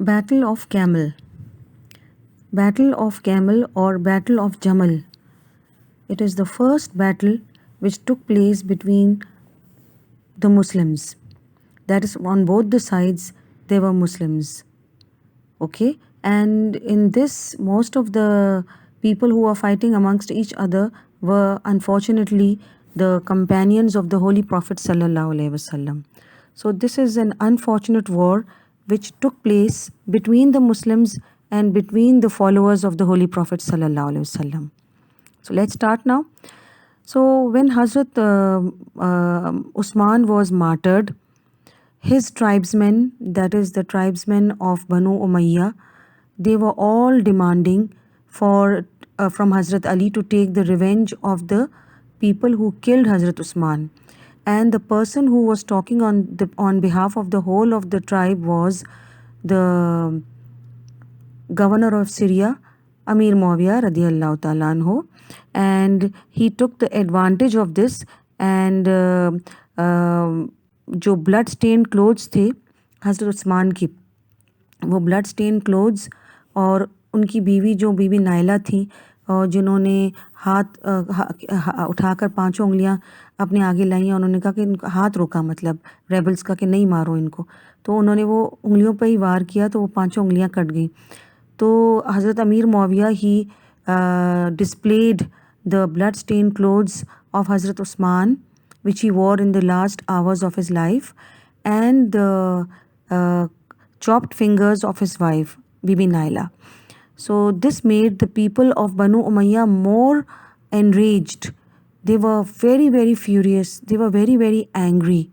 Battle of Camel. Battle of Camel or Battle of Jamal. It is the first battle which took place between the Muslims. That is, on both the sides there were Muslims. Okay, and in this, most of the people who were fighting amongst each other were unfortunately the companions of the Holy Prophet sallallahu alaihi wasallam. So this is an unfortunate war which took place between the Muslims and between the followers of the Holy Prophet sallallahu alaihi wasallam. So let's start now. So when Hazrat Usman was martyred, his tribesmen, that is the tribesmen of Banu Umayyah, they were all demanding for from Hazrat Ali to take the revenge of the people who killed Hazrat Usman. And the person who was talking on behalf of the whole of the tribe was the governor of Syria, Amir Muawiyah radiyallahu ta'ala anhu, and he took the advantage of this and जो blood stain clothes थे हज़रत उस्मान की, वो blood stain clothes और उनकी बीवी जो बीबी नायला थी और जिन्होंने हाथ उठाकर पांचों उंगलियां अपने आगे लाई, उन्होंने कहा कि हाथ रोका, मतलब रेबल्स का कि नहीं मारो इनको, तो उन्होंने वो उंगलियों पर ही वार किया तो वो पांचों उंगलियां कट गई. तो हज़रत अमीर मुआविया ही displayed the blood stained clothes of Hazrat Usman which he wore in the last hours of his life, and the chopped fingers of his wife Bibi Naila. So this made the people of Banu Umayyah more enraged. They were very very furious, they were very very angry,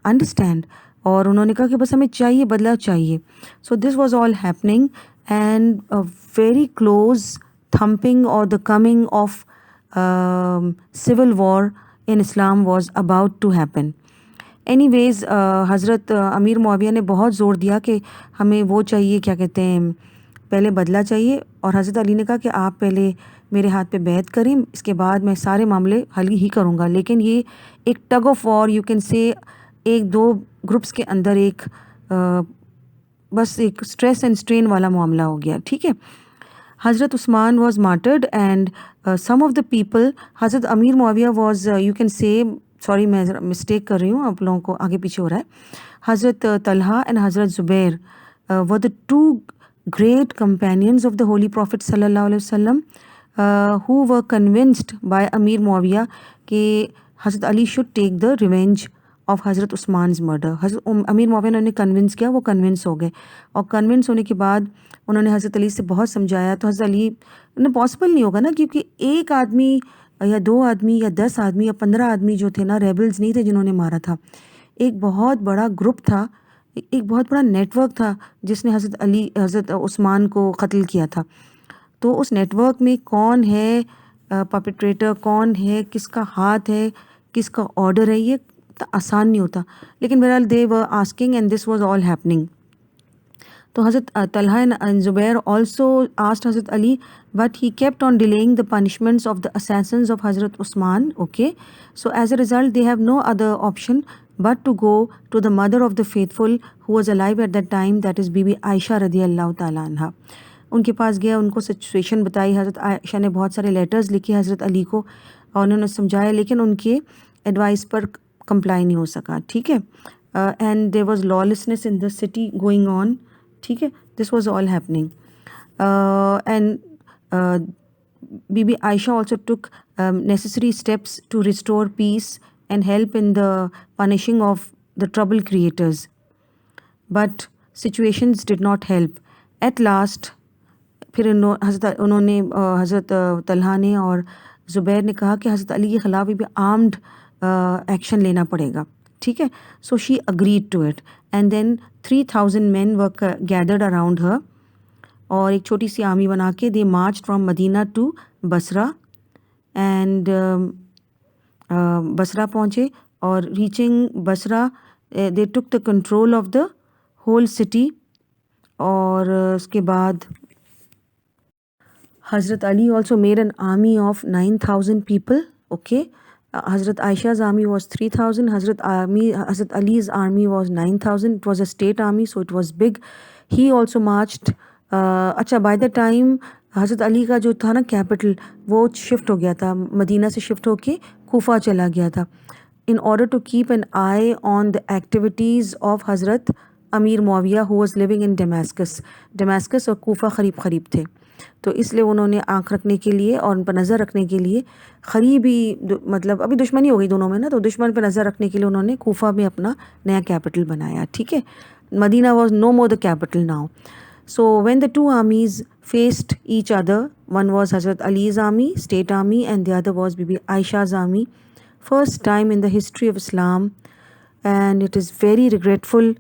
understand, और उन्होंने कहा कि बस हमें चाहिए, बदला चाहिए. So this was all happening and a very close thumping or the coming of civil war in Islam was about to happen. Anyways, हज़रत अमीर मुआविया ने बहुत ज़ोर दिया कि हमें वो चाहिए, क्या कहते हैं, पहले बदला चाहिए, और हज़रत अली ने कहा कि आप पहले मेरे हाथ पे बैत करें, इसके बाद मैं सारे मामले हल ही करूँगा. लेकिन ये एक tug of war, you can say, एक दो ग्रुप्स के अंदर एक बस एक स्ट्रेस एंड स्ट्रेन वाला मामला हो गया. ठीक है. Hazrat Usman was martyred and some of the people, Hazrat Amir Muawiyah was, you can say, sorry मैं मिस्टेक कर रही हूँ, आप लोगों को आगे पीछे हो रहा है. Hazrat Talha and Hazrat Zubair were the two great companions of the Holy Prophet sallallahu alaihi wasallam who were convinced by Amir Muawiyah कि Hazrat Ali should take the revenge of Hazrat Usman's murder. Hazrat Amir Muawiyah ने उन्हें convince किया, वो convince हो गए, और convince होने के बाद उन्होंने हज़रत अली से बहुत समझाया. तो हज़रत अली ने, पॉसिबल नहीं होगा ना, क्योंकि एक आदमी या दो आदमी या 10 आदमी या 15 आदमी जो थे ना, रेबल्स नहीं थे जिन्होंने मारा था, एक बहुत बड़ा ग्रुप था, एक बहुत बड़ा नेटवर्क था जिसने हज़रत उस्मान को कत्ल किया था. तो उस नेटवर्क में कौन है परपेट्रेटर, कौन है, किसका हाथ है, किसका ऑर्डर है, ये आसान नहीं होता. लेकिन बहरहाल they were asking and this was all happening. तो हज़रत Talha and Zubair also asked Hazrat Ali, but he kept on delaying the punishments of the assassins of Hazrat Usman. Okay, so as a result they have no other option but to go to the mother of the faithful who was alive at that time, that is Bibi Aisha radiyallahu ta'ala anha. उनके पास गया, उनको situation बताई. हज़रत आयशा ने बहुत सारे letters लिखे हज़रत अली को और उन्होंने समझाया, लेकिन उनके एडवाइस पर कंप्लाई नहीं हो सका. ठीक है. And there was lawlessness in the city going on. ठीक है. This was all happening and Bibi Ayesha also took necessary steps to restore peace and help in the punishing of the trouble creators, but situations did not help. At last फिर उन्होंने हज़रत तलहा ने और ज़ुबैर ने कहा कि हज़रत अली के ख़िलाफ़ भी आर्म्ड एक्शन लेना पड़ेगा. ठीक है. So she agreed to it and then 3000 men were gathered around her, और एक छोटी सी आर्मी बना के they march from Medina to Basra and Basra पहुँचे, और reaching Basra they took the control of the whole city. और उसके बाद Hazrat Ali also made an army of 9000 people. Okay, Hazrat Aisha's army was 3,000. Hazrat Ali's army was 9,000. It was a state army, so it was big. He also marched. अच्छा, by the time हज़रत अली का जो था ना capital, वो shift हो गया था, मदीना से शिफ्ट होके कूफा चला गया था. In order to keep an eye on the activities of Hazrat अमीर Muawiya who was living in Damascus और कूफा क़रीब क़रीब थे, तो इसलिए उन्होंने आँख रखने के लिए और उन पर नज़र रखने के लिए क़रीबी मतलब अभी दुश्मनी हो गई दोनों में ना, तो दुश्मन पर नज़र रखने के लिए उन्होंने कूफा में अपना नया कैपिटल बनाया. ठीक है, Medina was no more the capital now. So when the two armies faced each other, one was Hazrat Ali's army, state army, and the other was Bibi Aisha's army. First time in the history of Islam, and it is very regretful,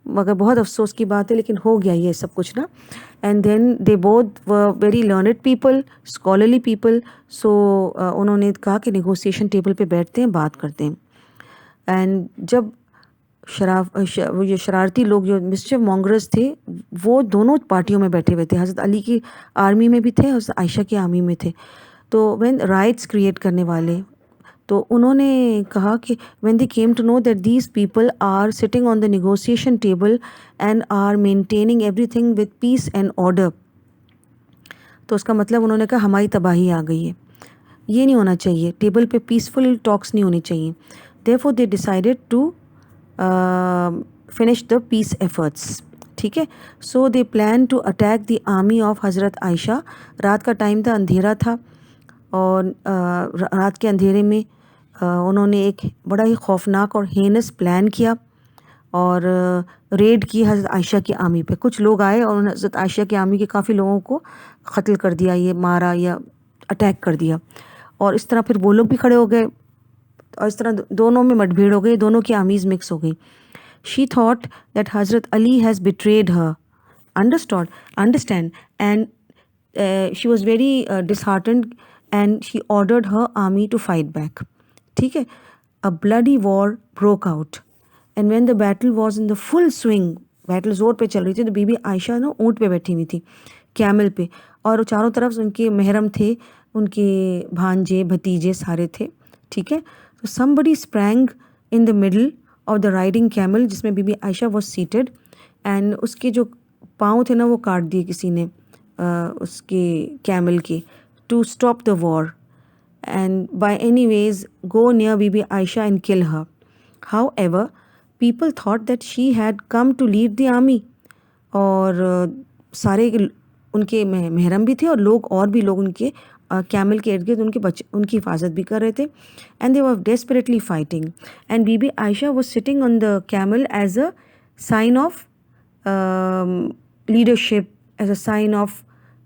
मगर बहुत अफसोस की बात है, लेकिन हो गया ये सब कुछ ना. And then they both were very learned people, scholarly people. So उन्होंने कहा कि negotiation table पे बैठते हैं, बात करते हैं. And जब ये शरारती लोग जो मिस्चिफ मॉन्गरस थे, वो दोनों पार्टियों में बैठे हुए थे. हज़रत अली की आर्मी में भी थे, हज़रत आयशा की आर्मी में थे. तो व्हेन राइट्स क्रिएट करने वाले, तो उन्होंने कहा कि when they came to know that these people are sitting on the negotiation table and are maintaining everything with peace and order, तो उसका मतलब उन्होंने कहा हमारी तबाही आ गई है, ये नहीं होना चाहिए, टेबल पे पीसफुल टॉक्स नहीं होनी चाहिए. Therefore they decided to finish the peace efforts. ठीक है, so they plan to attack the army of हज़रत आयशा. रात का टाइम था, अंधेरा था, और रात के अंधेरे में उन्होंने एक बड़ा ही खौफनाक और हेनस प्लान किया और रेड की हज़रत आयशा की आर्मी पे. कुछ लोग आए और हज़रत आयशा की आर्मी के काफ़ी लोगों को क़त्ल कर दिया, ये मारा या अटैक कर दिया. और इस तरह फिर वो लोग भी खड़े हो गए और इस तरह दोनों में मतभेड़ हो गई, दोनों की आर्मीज़ मिक्स हो गई. शी थॉट दैट हज़रत Ali has betrayed her, understand, and she was very disheartened and she ordered her army to fight back. ठीक है, a bloody war broke out, and when the battle was in the full swing, battle जोर पे चल रही थी, तो बीबी आयशा ना ऊँट पे बैठी हुई थी, कैमल पे, और चारों तरफ उनके महरम थे, उनके भांजे भतीजे सारे थे. ठीक है, तो somebody sprang in the middle of the riding camel, जिसमें बीबी आयशा was seated, and उसके जो पाँव थे ना वो काट दिए किसी ने उसके कैमल के, to stop the war, and by any ways go near Bibi Aisha and kill her. However, people thought that she had come to lead the army, और सारे उनके महरम भी थे और लोग और भी लोग उनके कैमल के इर्द गिर्द उनकी हिफाजत भी कर रहे थे. and they were desperately fighting, and Bibi Aisha was sitting on the camel as a sign of leadership, as a sign of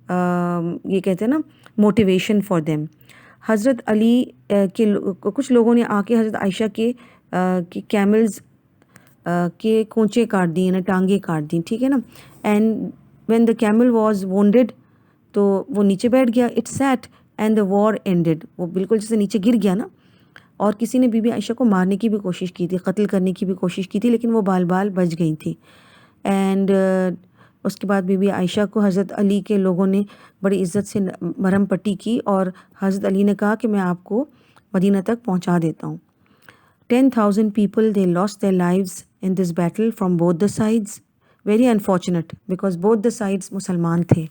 ये कहते हैं ना मोटिवेशन फॉर देम. हज़रत अली के कुछ लोगों ने आके हज़रत आयशा के कैमल्स के कोंचे काट दिए ना, टांगे काट दी. ठीक है ना, and when the camel was wounded, तो वो नीचे बैठ गया. It sat and the war ended. वो बिल्कुल जैसे नीचे गिर गया ना, और किसी ने बीबी आयशा को मारने की भी कोशिश की थी, कत्ल करने की भी कोशिश की थी, लेकिन वो बाल बाल बच गई थी. एंड उसके बाद बीबी आयशा को हज़रत अली के लोगों ने बड़ी इज़्ज़त से मरहम पट्टी की, और हज़रत अली ने कहा कि मैं आपको मदीना तक पहुंचा देता हूं. 10,000 people they lost their lives in this battle from both the sides. Very unfortunate because both the sides मुसलमान थे.